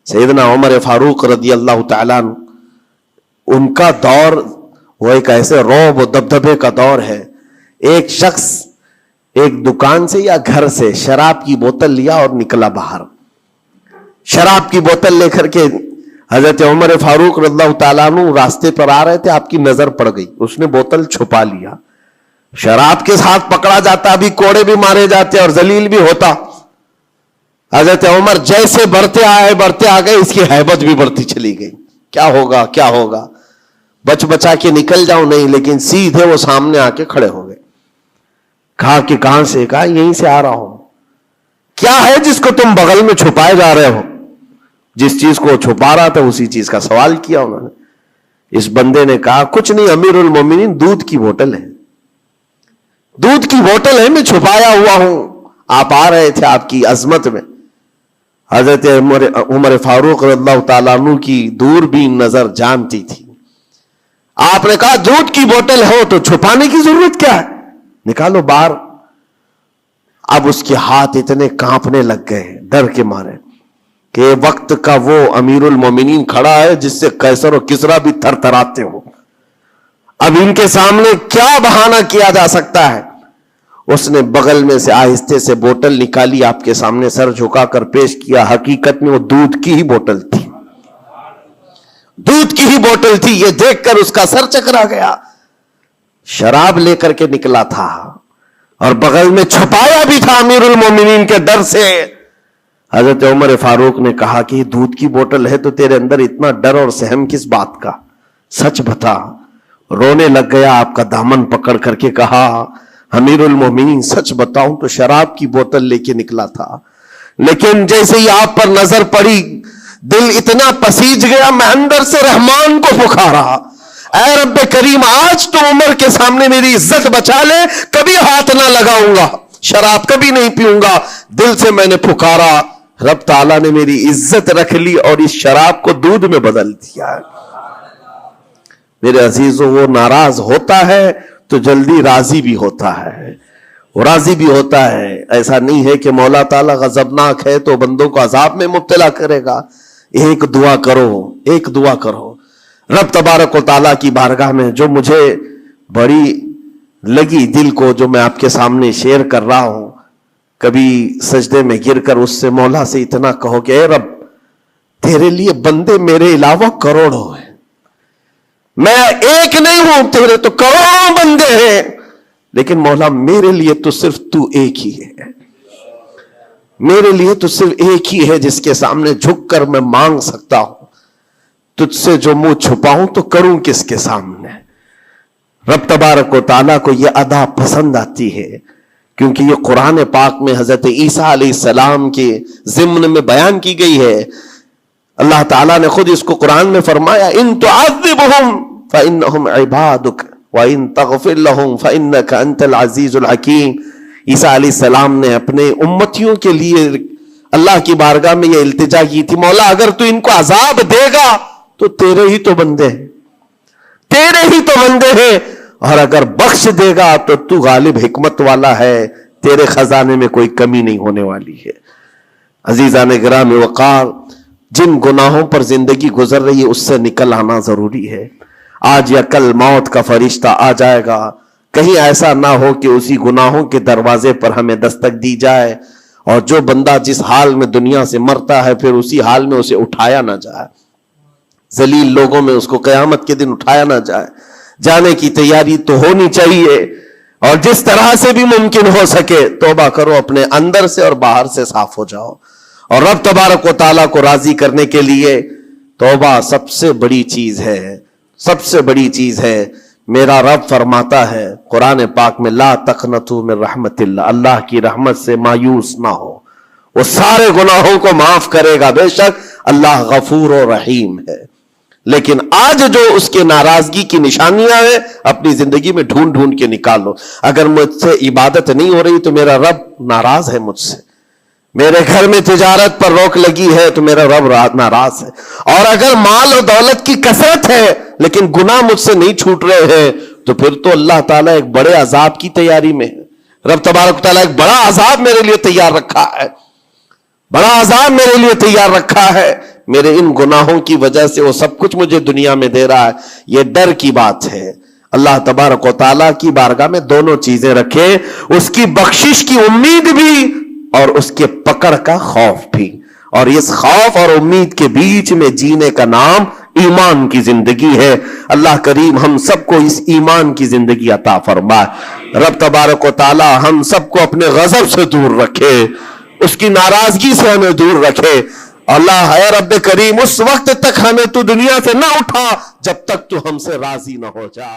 سیدنا عمر فاروق رضی اللہ تعالیٰ عنہ، ان کا دور وہ ایک ایسے رعب و دبدبے کا دور ہے. ایک شخص ایک دکان سے یا گھر سے شراب کی بوتل لیا اور نکلا باہر. شراب کی بوتل لے کر کے حضرت عمر فاروق رضی اللہ تعالیٰ عنہ راستے پر آ رہے تھے، آپ کی نظر پڑ گئی، اس نے بوتل چھپا لیا. شراب کے ساتھ پکڑا جاتا، ابھی کوڑے بھی مارے جاتے اور ذلیل بھی ہوتا. حضرت عمر جیسے بڑھتے آ گئے، اس کی ہیبت بھی بڑھتی چلی گئی. کیا ہوگا کیا ہوگا، بچ بچا کے نکل جاؤں نہیں، لیکن سیدھے وہ سامنے آ کے کھڑے ہو گئے. کہا کہ کہاں سے؟ کہا یہیں سے آ رہا ہوں. کیا ہے جس کو تم بغل میں چھپائے جا رہے ہو؟ جس چیز کو چھپا رہا تھا اسی چیز کا سوال کیا انہوں نے. اس بندے نے کہا کچھ نہیں امیر المومنین، دودھ کی بوتل ہے، دودھ کی بوتل ہے، میں چھپایا ہوا ہوں، آپ آ رہے تھے آپ کی عظمت میں. حضرت عمر فاروق رضی اللہ تعالیٰ عنہ کی دوربین نظر جانتی تھی. آپ نے کہا دودھ کی بوتل ہو تو چھپانے کی ضرورت کیا ہے، نکالو باہر. اب اس کے ہاتھ اتنے کانپنے لگ گئے ڈر کے مارے کہ وقت کا وہ امیر المومنین کھڑا ہے جس سے قیصر و کسریٰ بھی تھر تھراتے ہو. اب ان کے سامنے کیا بہانہ کیا جا سکتا ہے؟ اس نے بغل میں سے آہستہ سے بوتل نکالی، آپ کے سامنے سر جھکا کر پیش کیا. حقیقت میں وہ دودھ کی ہی بوتل تھی، دودھ کی ہی بوتل تھی. یہ دیکھ کر اس کا سر چکرا گیا. شراب لے کر کے نکلا تھا اور بغل میں چھپایا بھی تھا امیر المومنین کے ڈر سے. حضرت عمر فاروق نے کہا کہ یہ دودھ کی بوتل ہے تو تیرے اندر اتنا ڈر اور سہم کس بات کا، سچ بتا. رونے لگ گیا، آپ کا دامن پکڑ کر کے کہا امیر المومنین سچ بتاؤں تو شراب کی بوتل لے کے نکلا تھا، لیکن جیسے ہی آپ پر نظر پڑی دل اتنا پسیج گیا، میں اندر سے رحمان کو پکارا، اے رب کریم آج تو عمر کے سامنے میری عزت بچا لے، کبھی ہاتھ نہ لگاؤں گا، شراب کبھی نہیں پیوں گا. دل سے میں نے پکارا، رب تعالیٰ نے میری عزت رکھ لی اور اس شراب کو دودھ میں بدل دیا. میرے عزیزوں، وہ ناراض ہوتا ہے تو جلدی راضی بھی ہوتا ہے، وہ راضی بھی ہوتا ہے. ایسا نہیں ہے کہ مولا تعالیٰ غضبناک ہے تو بندوں کو عذاب میں مبتلا کرے گا. ایک دعا کرو، ایک دعا کرو رب تبارک و تعالیٰ کی بارگاہ میں. جو مجھے بڑی لگی دل کو، جو میں آپ کے سامنے شیئر کر رہا ہوں، کبھی سجدے میں گر کر اس سے مولا سے اتنا کہو کہ اے رب تیرے لیے بندے میرے علاوہ کروڑوں ہیں، میں ایک نہیں ہوں، تیرے تو کروڑوں بندے ہیں، لیکن مولا میرے لیے تو صرف تو ایک ہی ہے، میرے لیے تو صرف ایک ہی ہے جس کے سامنے جھک کر میں مانگ سکتا ہوں. تجھ سے جو منہ چھپاؤں تو کروں کس کے سامنے. رب تبارک و تعالیٰ کو یہ ادا پسند آتی ہے، کیونکہ یہ قرآن پاک میں حضرت عیسیٰ علیہ السلام کے ضمن میں بیان کی گئی ہے. اللہ تعالیٰ نے خود اس کو قرآن میں فرمایا ان تعذبہم فإنہم عبادک وإن تغفر لہم فإنک انت العزیز الحکیم. عیسیٰ علیہ السلام نے اپنے امتیوں کے لیے اللہ کی بارگاہ میں یہ التجا کی تھی، مولا اگر تو ان کو عذاب دے گا تو تیرے ہی تو بندے ہیں، تیرے ہی تو بندے ہیں، اور اگر بخش دے گا تو تو غالب حکمت والا ہے، تیرے خزانے میں کوئی کمی نہیں ہونے والی ہے. عزیزان گرامی وقار، جن گناہوں پر زندگی گزر رہی ہے اس سے نکل آنا ضروری ہے. آج یا کل موت کا فرشتہ آ جائے گا، کہیں ایسا نہ ہو کہ اسی گناہوں کے دروازے پر ہمیں دستک دی جائے اور جو بندہ جس حال میں دنیا سے مرتا ہے پھر اسی حال میں اسے اٹھایا نہ جائے، ذلیل لوگوں میں اس کو قیامت کے دن اٹھایا نہ جائے. جانے کی تیاری تو ہونی چاہیے، اور جس طرح سے بھی ممکن ہو سکے توبہ کرو، اپنے اندر سے اور باہر سے صاف ہو جاؤ. اور رب تبارک و تعالیٰ کو راضی کرنے کے لیے توبہ سب سے بڑی چیز ہے، سب سے بڑی چیز ہے. میرا رب فرماتا ہے قرآن پاک میں لا تقنطوا من رحمت اللہ، اللہ کی رحمت سے مایوس نہ ہو، وہ سارے گناہوں کو معاف کرے گا، بے شک اللہ غفور و رحیم ہے. لیکن آج جو اس کے ناراضگی کی نشانیاں ہیں اپنی زندگی میں ڈھونڈ ڈھونڈ کے نکالو. اگر مجھ سے عبادت نہیں ہو رہی تو میرا رب ناراض ہے مجھ سے، میرے گھر میں تجارت پر روک لگی ہے تو میرا رب ناراض ہے، اور اگر مال و دولت کی کثرت ہے لیکن گناہ مجھ سے نہیں چھوٹ رہے ہیں تو پھر تو اللہ تعالیٰ ایک بڑے عذاب کی تیاری میں ہے. رب تبارک تعالیٰ ایک بڑا عذاب میرے لیے تیار رکھا ہے، بڑا عذاب میرے لیے تیار رکھا ہے. میرے ان گناہوں کی وجہ سے وہ سب کچھ مجھے دنیا میں دے رہا ہے. یہ ڈر کی بات ہے. اللہ تبارک و تعالیٰ کی بارگاہ میں دونوں چیزیں رکھے, اس کی بخشش کی امید بھی اور اس کے پکڑ کا خوف بھی. اور اس خوف اور امید کے بیچ میں جینے کا نام ایمان کی زندگی ہے. اللہ کریم ہم سب کو اس ایمان کی زندگی عطا فرمائے. رب تبارک و تعالی ہم سب کو اپنے غضب سے دور رکھے, اس کی ناراضگی سے ہمیں دور رکھے. اللہ اے رب کریم اس وقت تک ہمیں تو دنیا سے نہ اٹھا جب تک تو ہم سے راضی نہ ہو جا.